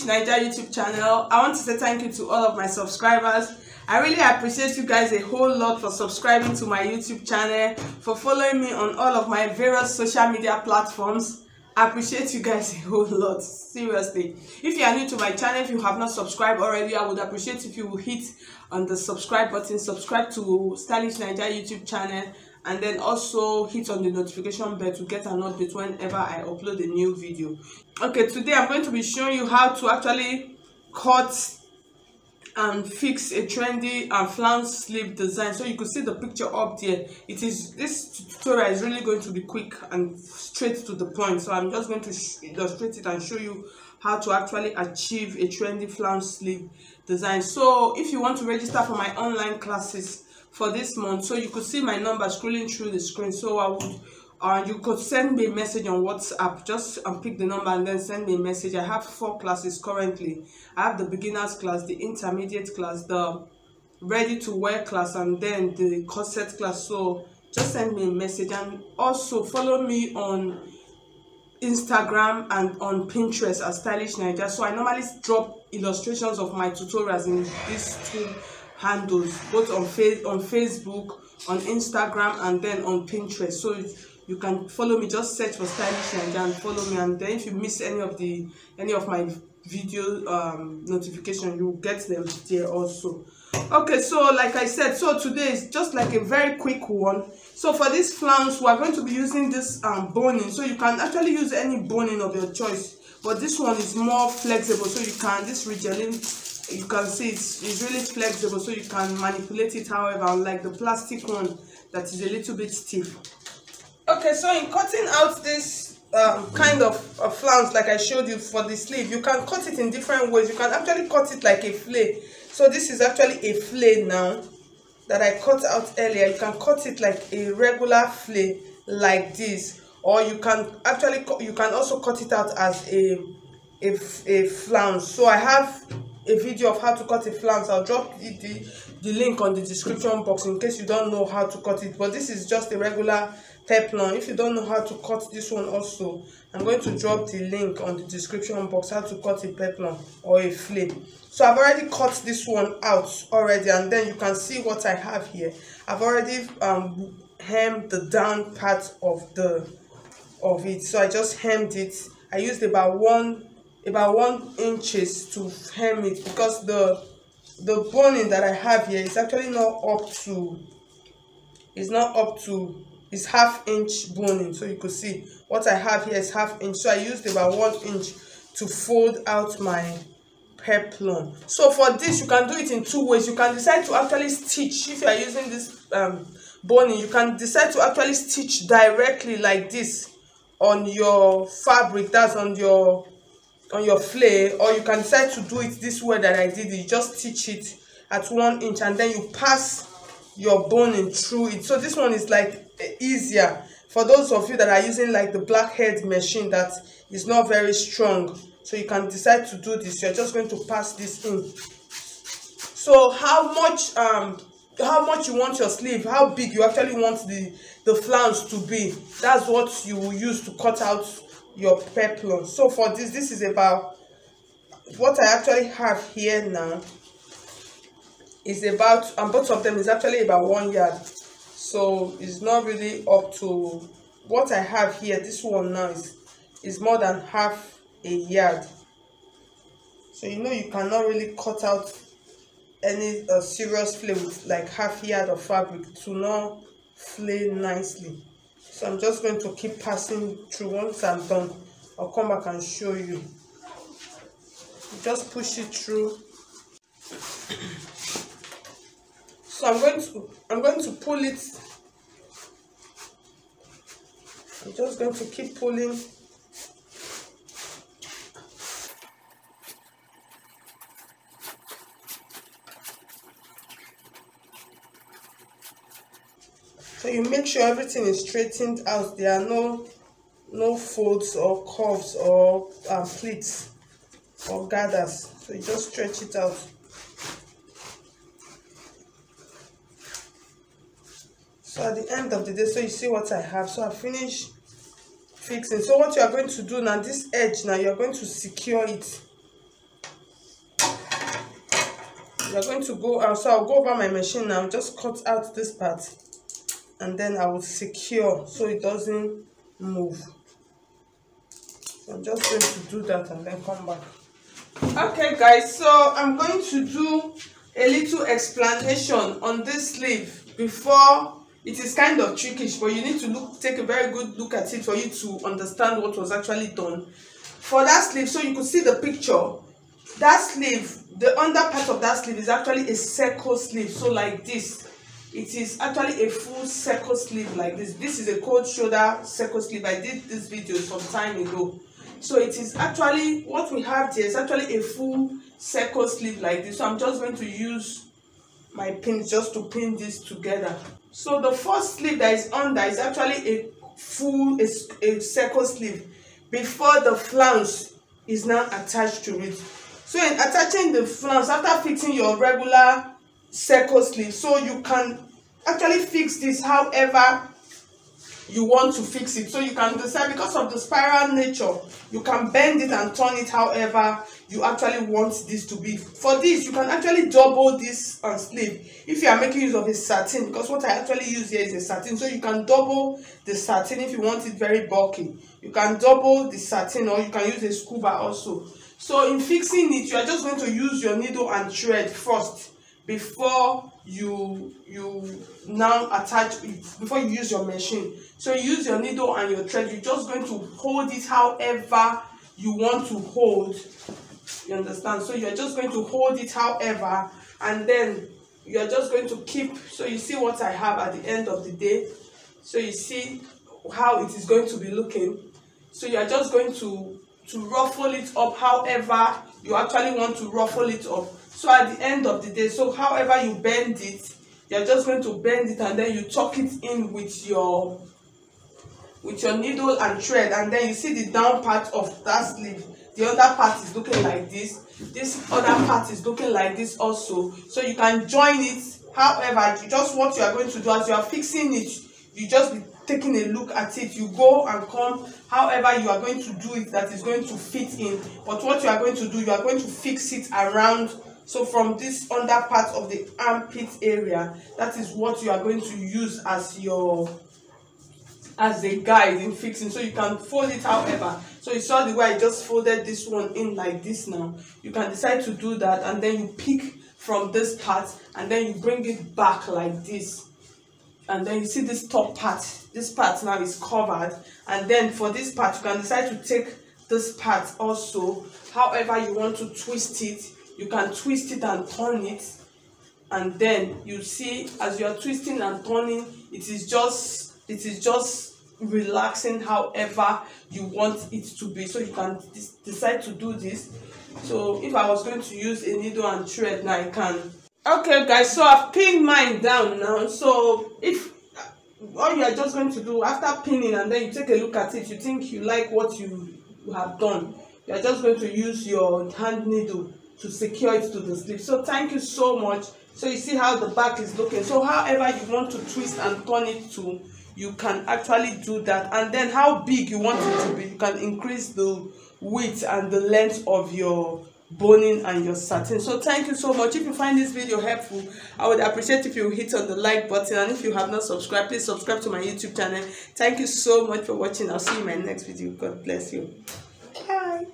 Naija YouTube channel. I want to say thank you to all of my subscribers. I really appreciate you guys a whole lot for subscribing to my YouTube channel, for following me on all of my various social media platforms. I appreciate you guys a whole lot, seriously. If you are new to my channel, if you have not subscribed already, I would appreciate if you will hit on the subscribe button, subscribe to Stylish Naija YouTube channel, and then also hit on the notification bell to get an update whenever I upload a new video. Okay, today I'm going to be showing you how to actually cut and fix a trendy flounce sleeve design. So you could see the picture up there. This tutorial is really going to be quick and straight to the point, so I'm just going to illustrate it and show you how to actually achieve a trendy flounce sleeve design. So if you want to register for my online classes for this month, so you could see my number scrolling through the screen, so I would you could send me a message on WhatsApp. Just pick the number and then send me a message. I have 4 classes currently. I have the beginners class, the intermediate class, the ready to wear class, and then the corset class. So just send me a message, and also follow me on Instagram and on Pinterest as Stylish Naija. So I normally drop illustrations of my tutorials in these 2 handles, both on Facebook, on Instagram, and then on Pinterest. So you can follow me. Just search for Stylish Naija and follow me, and then if you miss any of my video notification, you get them there also. Okay, so like I said, so today is just like a very quick one. So for this flounce, we are going to be using this boning. So you can actually use any boning of your choice, but this one is more flexible. So you can, this regeling, you can see it's really flexible, so you can manipulate it however, unlike the plastic one that is a little bit stiff. Okay, so in cutting out this kind of flounce, like I showed you for the sleeve, you can cut it in different ways. You can actually cut it like a fillet. So this is actually a fillet now that I cut out earlier. You can cut it like a regular fillet like this, or you can also cut it out as a flounce. So I have a video of how to cut a flounce. I'll drop the link on the description box in case you don't know how to cut it. But this is just a regular peplon. If you don't know how to cut this one also, I'm going to drop the link on the description box how to cut a peplon or a fillet. So I've already cut this one out already, and then you can see what I have here. I've already hemmed the down part of it. So I just hemmed it. I used about 1 inches to hem it, because the boning that I have here is actually it's half-inch boning. So you could see what I have here is half-inch. So I used about 1 inch to fold out my peplon. So for this, you can do it in 2 ways. You can decide to actually stitch. If you are using this boning, you can decide to actually stitch directly like this on your fabric, that's on your fillet, or you can decide to do it this way that I did it. You just stitch it at 1 inch, and then you pass your boning through it. So this one is like easier for those of you that are using like the blackhead machine that is not very strong. So you can decide to do this. You're just going to pass this in. So how much you want your sleeve, how big you actually want the flounce to be, that's what you will use to cut out your peplon. So for this is about, what I actually have here now is about, and both of them is actually about 1 yard. So it's not really up to what I have here. This one now is more than half a yard. So you know you cannot really cut out any serious fillet with like half yard of fabric to not fillet nicely. So I'm just going to keep passing through. Once I'm done, I'll come back and show you. Just push it through. So I'm going to pull it. I'm just going to keep pulling. So you make sure everything is straightened out. There are no folds or curves or pleats or gathers. So you just stretch it out. So at the end of the day, so you see what I have. So I finished fixing. So what you are going to do now, this edge now, you are going to secure it we are going to go out. So I'll go over my machine now, just cut out this part, and then I will secure so it doesn't move. So I'm just going to do that and then come back. Okay guys, so I'm going to do a little explanation on this sleeve before. It is kind of trickish, but you need to take a very good look at it for you to understand what was actually done for that sleeve. So you could see the picture. That sleeve, the under part of that sleeve is actually a circle sleeve. So like this, it is actually a full circle sleeve like this. This is a cold shoulder circle sleeve. I did this video some time ago. So it is actually, what we have here is actually a full circle sleeve like this. So I'm just going to use my pins just to pin this together. So the first sleeve that is under is actually a full a circle sleeve before the flounce is now attached to it. So in attaching the flounce, after fixing your regular circle sleeve, so you can actually fix this however you want to fix it. So you can decide, because of the spiral nature, you can bend it and turn it however you actually want this to be. For this, you can actually double this sleeve if you are making use of a satin, because what I actually use here is a satin. So you can double the satin if you want it very bulky. You can double the satin, or you can use a scuba also. So in fixing it, you are just going to use your needle and thread first before you now attach it, before you use your machine. So you use your needle and your thread. You're just going to hold it however you want to hold. You understand? So you're just going to hold it however, and then you're just going to keep. So you see what I have at the end of the day. So you see how it is going to be looking. So you're just going to ruffle it up however you actually want to ruffle it up. So at the end of the day, so however you bend it, you're just going to bend it, and then you tuck it in with your needle and thread, and then you see the down part of that sleeve. The other part is looking like this. This other part is looking like this also. So you can join it. However, just what you are going to do as you are fixing it, you just be taking a look at it. You go and come however you are going to do it that is going to fit in. But what you are going to do, you are going to fix it around. So from this under part of the armpit area, that is what you are going to use as a guide in fixing. So you can fold it however. So you saw the way I just folded this one in like this now. You can decide to do that, and then you pick from this part, and then you bring it back like this. And then you see this top part. This part now is covered. And then for this part, you can decide to take this part also. However you want to twist it, you can twist it and turn it. And then you see, as you are twisting and turning, it is just relaxing however you want it to be. So you can decide to do this. So if I was going to use a needle and thread now, I can. Okay guys, so I've pinned mine down now. So if all you are just going to do after pinning, and then you take a look at it, you think you like what you have done, you are just going to use your hand needle to secure it to the sleeve. So thank you so much. So you see how the back is looking. So however you want to twist and turn it to, you can actually do that. And then how big you want it to be, you can increase the width and the length of your boning and your satin. So thank you so much. If you find this video helpful, I would appreciate if you hit on the like button, and if you have not subscribed, please subscribe to my YouTube channel. Thank you so much for watching. I'll see you in my next video. God bless you. Bye.